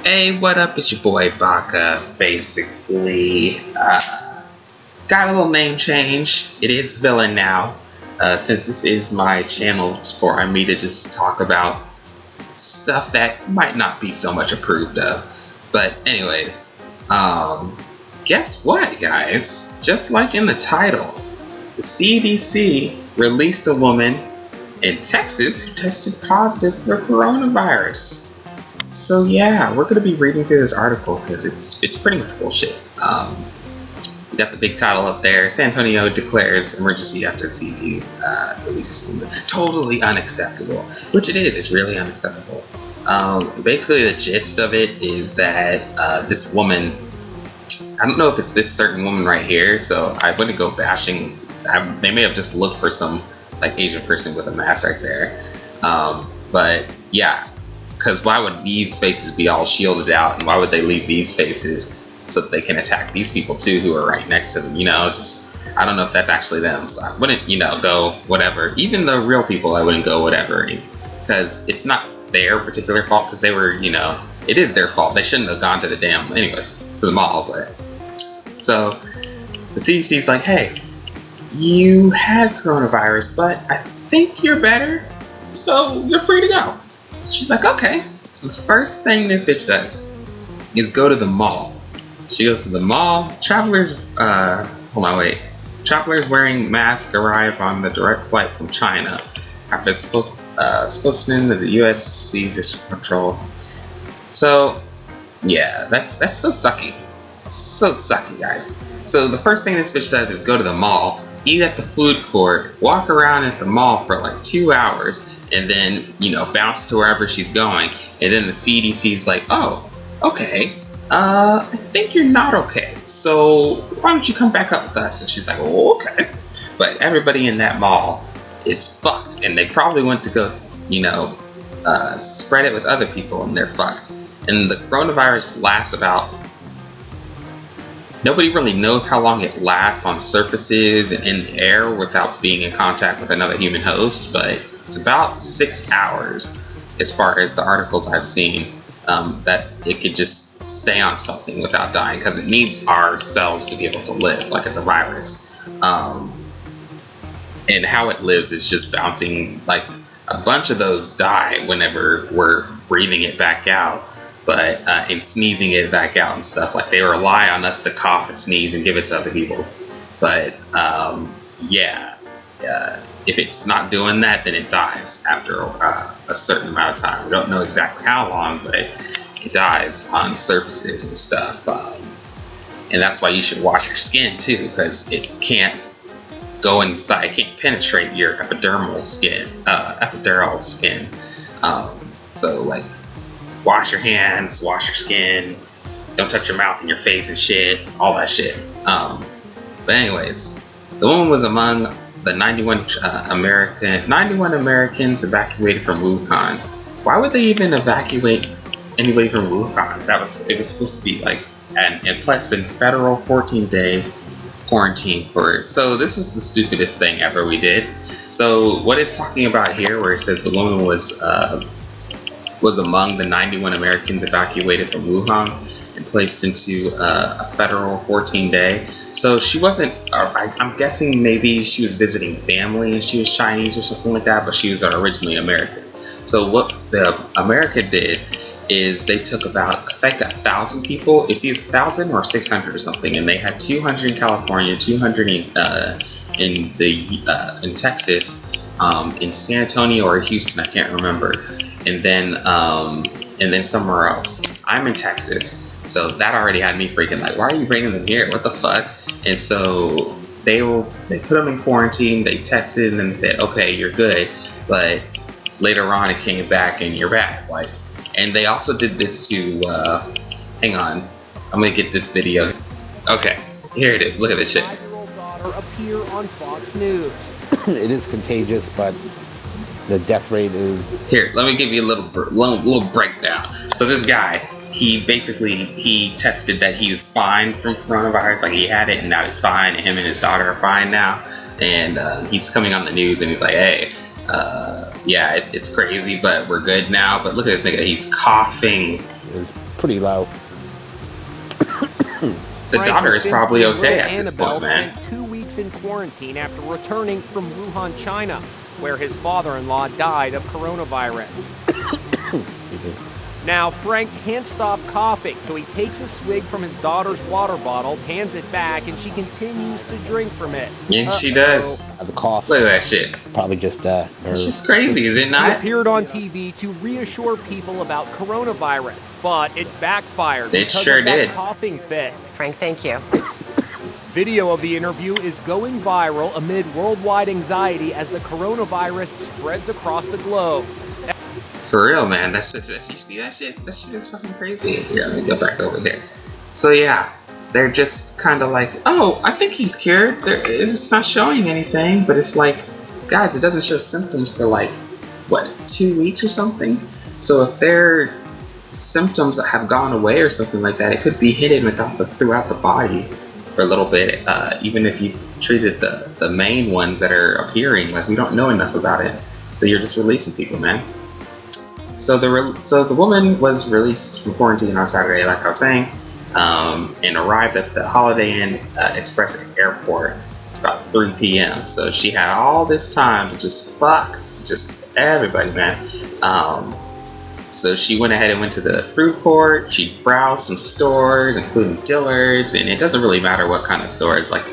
Hey, what up? It's your boy Baka. Basically, got a little name change. It is Villain now. Since this is my channel for me to just talk about stuff that might not be so much approved of. But anyways, guess what, guys? Just like in the title, the CDC released a woman in Texas who tested positive for coronavirus. So yeah, we're gonna be reading through this article because it's pretty much bullshit. We got the big title up there. San Antonio declares emergency after the CDC releases woman. Totally unacceptable, which it is. It's really unacceptable. Basically, the gist of it is that this woman. I don't know if it's this certain woman right here, so I wouldn't go bashing. They may have just looked for some like Asian person with a mask right there. But yeah. Because why would these spaces be all shielded out, and why would they leave these spaces so that they can attack these people too who are right next to them? You know, it's just, I don't know if that's actually them. So I wouldn't, go whatever. Even the real people, I wouldn't go whatever. Because it's not their particular fault, because they were, it is their fault. They shouldn't have gone to the mall. But so the CDC's like, hey, you had coronavirus, but I think you're better, so you're free to go. She's like, okay. So the first thing this bitch does is go to the mall. She goes to the mall. Travelers wearing masks arrive on the direct flight from China after spokesman of the U.S. seized control. So, yeah, that's so sucky. So sucky, guys. So the first thing this bitch does is go to the mall, eat at the food court, walk around at the mall for like 2 hours, and then, bounce to wherever she's going. And then the CDC's like, oh, okay, I think you're not okay. So why don't you come back up with us? And she's like, oh, okay. But everybody in that mall is fucked. And they probably went to go, spread it with other people, and they're fucked. And the coronavirus lasts about... Nobody really knows how long it lasts on surfaces and in the air without being in contact with another human host, but it's about 6 hours as far as the articles I've seen, that it could just stay on something without dying, because it needs our cells to be able to live, like it's a virus. And how it lives is just bouncing, like a bunch of those die whenever we're breathing it back out. But and sneezing it back out and stuff, like they rely on us to cough and sneeze and give it to other people. But if it's not doing that, then it dies after a certain amount of time. We don't know exactly how long, but it dies on surfaces and stuff. And that's why you should wash your skin too, because it can't go inside, it can't penetrate your epidermal skin. So like, wash your hands, wash your skin, don't touch your mouth and your face and shit, all that shit. But anyways, the woman was among the 91 Americans evacuated from Wuhan. Why would they even evacuate anybody from Wuhan? It was supposed to be like, and plus in federal 14-day quarantine for it. So this was the stupidest thing ever we did. So what it's talking about here, where it says the woman was among the 91 Americans evacuated from Wuhan and placed into a federal 14-day. So she wasn't, I'm guessing maybe she was visiting family and she was Chinese or something like that, but she was originally American. So what the America did is they took about, I think, 1,000 people. It's either 1,000 or 600 or something, and they had 200 in California, 200 in Texas, in San Antonio or Houston, I can't remember. And then somewhere else. I'm in Texas, so that already had me freaking like, why are you bringing them here? What the fuck? And so they put them in quarantine, they tested, and then they said, okay, you're good, but later on it came back and you're bad. Like, and they also did this to, hang on, I'm gonna get this video. Okay, here it is. Look at this shit. 5-year-old daughter appear on Fox News. It is contagious, but the death rate is... Here, let me give you a little breakdown. So this guy, he tested that he was fine from coronavirus, like he had it and now he's fine, and him and his daughter are fine now. And he's coming on the news and he's like, hey, Yeah, it's crazy, but we're good now. But look at this nigga, he's coughing. It's pretty low. The daughter is probably okay at this point, man. Spent 2 weeks in quarantine after returning from Wuhan, China, where his father-in-law died of coronavirus. Now, Frank can't stop coughing, so he takes a swig from his daughter's water bottle, hands it back, and she continues to drink from it. Yeah, she does. The cough. Look at that shit. Probably just It's just crazy, is it He not? appeared on TV to reassure people about coronavirus, but it backfired It because sure of that did. coughing fit. Frank, thank you. Video of the interview is going viral amid worldwide anxiety as the coronavirus spreads across the globe. For real, man. That's you see that shit? That shit is fucking crazy. Here, let me go back over there. So yeah, they're just kind of like, oh, I think he's cured. It's not showing anything, but it's like, guys, it doesn't show symptoms for like, what, 2 weeks or something? So if their symptoms have gone away or something like that, it could be hidden throughout the body for a little bit. Even if you've treated the main ones that are appearing, like we don't know enough about it. So you're just releasing people, man. So the woman was released from quarantine on Saturday, like I was saying, and arrived at the Holiday Inn Express Airport. It's about 3 p.m. So she had all this time to just fuck just everybody, man. So she went ahead and went to the food court. She browsed some stores, including Dillard's, and it doesn't really matter what kind of stores, like,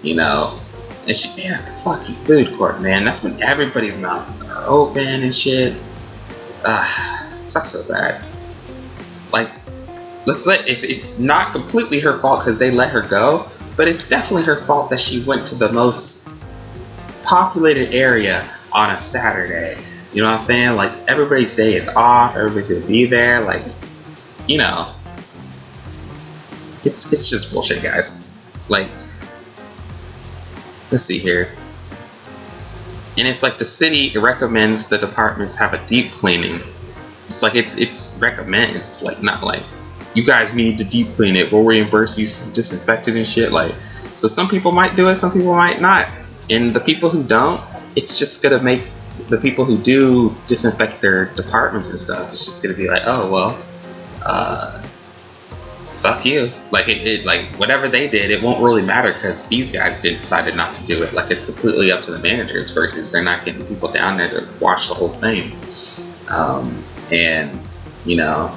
you know. And she made at the fucking food court, man. That's when everybody's mouths are open and shit. Sucks so bad. Like, it's not completely her fault because they let her go, but it's definitely her fault that she went to the most populated area on a Saturday. You know what I'm saying? Like, everybody's day is off, everybody's gonna be there, like, you know. It's just bullshit, guys. Like, let's see here. And it's like the city recommends the departments have a deep cleaning. It's like it's recommends. It's like not like you guys need to deep clean it. We'll reimburse you some disinfectant and shit. Like, so some people might do it, some people might not. And the people who don't, it's just gonna make the people who do disinfect their departments and stuff. It's just gonna be like, oh well, fuck you. Like it like whatever they did, it won't really matter because these guys decided not to do it. Like, it's completely up to the managers versus they're not getting people down there to watch the whole thing. And you know,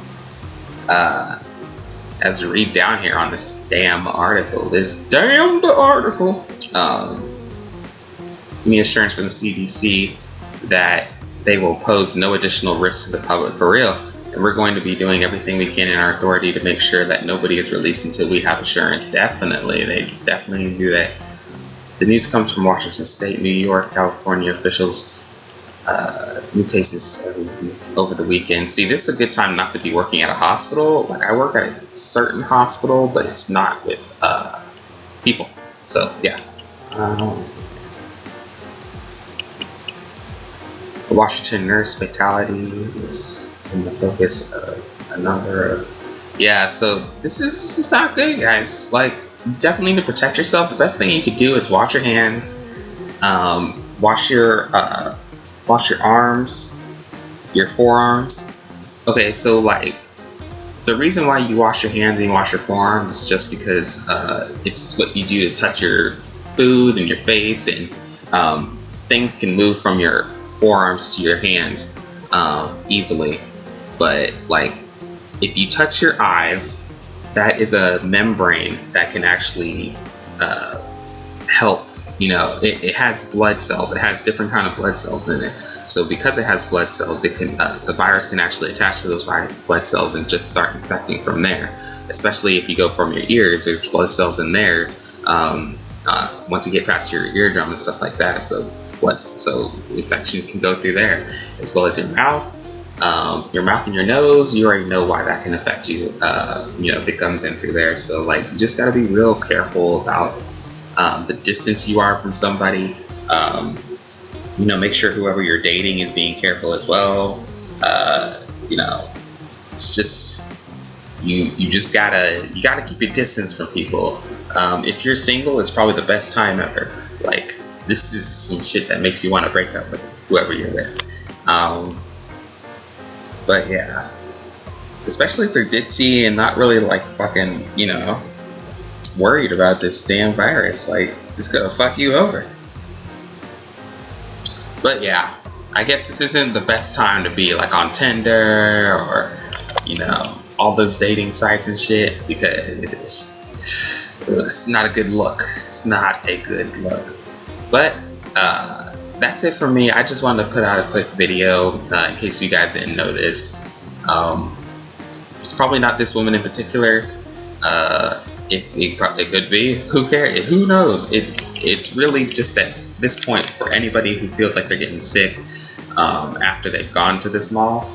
as you read down here on this damn article, this damned article, any assurance from the CDC that they will pose no additional risk to the public, for real. And we're going to be doing everything we can in our authority to make sure that nobody is released until we have assurance. Definitely. They definitely do that. The news comes from Washington State, New York, California officials. New cases over the weekend. See, this is a good time not to be working at a hospital. Like, I work at a certain hospital, but it's not with people. So, yeah. The Washington nurse fatality is in the focus of a number of... Yeah, so this is not good, guys. Like, you definitely need to protect yourself. The best thing you could do is wash your hands, wash your arms, your forearms. Okay, so like, the reason why you wash your hands and you wash your forearms is just because it's what you do to touch your food and your face, and things can move from your forearms to your hands easily. But like, if you touch your eyes, that is a membrane that can actually help. You know, it has blood cells. It has different kind of blood cells in it. So because it has blood cells, it can the virus can actually attach to those blood cells and just start infecting from there. Especially if you go from your ears, there's blood cells in there. Once you get past your eardrum and stuff like that, so infection can go through there, as well as your mouth and your nose. You already know why that can affect you. You know, if it comes in through there. So like, you just got to be real careful about the distance you are from somebody. You know, make sure whoever you're dating is being careful as well. You know, it's just you just gotta keep your distance from people. If you're single, it's probably the best time ever. Like, this is some shit that makes you want to break up with whoever you're with. But yeah, especially if they're ditzy and not really like fucking, you know, worried about this damn virus. Like, it's gonna fuck you over. But yeah, I guess this isn't the best time to be like on Tinder or, you know, all those dating sites and shit, because it's not a good look. It's not a good look. But that's it for me. I just wanted to put out a quick video in case you guys didn't know this. It's probably not this woman in particular. It could be. Who cares? Who knows? It's really just at this point for anybody who feels like they're getting sick after they've gone to this mall,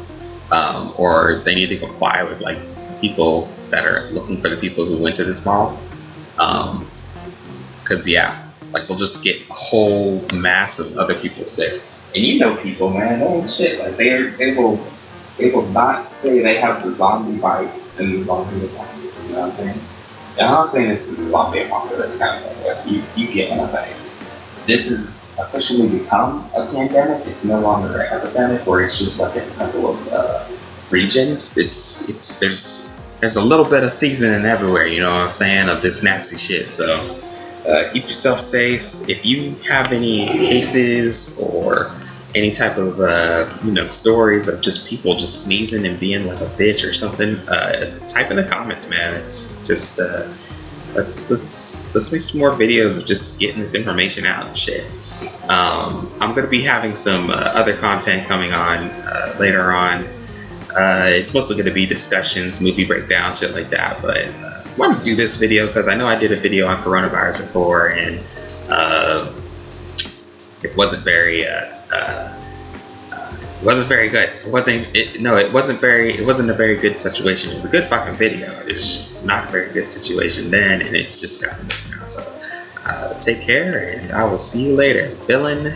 or they need to comply with like people that are looking for the people who went to this mall. Cause yeah, like we'll just get a whole mass of other people sick. And you know people, man, they ain't shit. Like they will not say they have the zombie bite and the zombie apocalypse. You know what I'm saying? And I'm not saying this is a zombie apocalypse kind of thing, but you get what I'm saying. This has officially become a pandemic. It's no longer an epidemic where it's just like a couple of regions. There's a little bit of seasoning everywhere, you know what I'm saying, of this nasty shit. So keep yourself safe. If you have any cases or any type of you know, stories of just people just sneezing and being like a bitch or something, type in the comments, man. It's just let's make some more videos of just getting this information out and shit. I'm gonna be having some other content coming on later on. It's mostly gonna be discussions, movie breakdowns, shit like that. But I want to do this video because I know I did a video on coronavirus before, and it wasn't very good. It wasn't a very good situation. It was a good fucking video. It's just not a very good situation then, and it's just gotten worse now. So take care, and I will see you later. Villain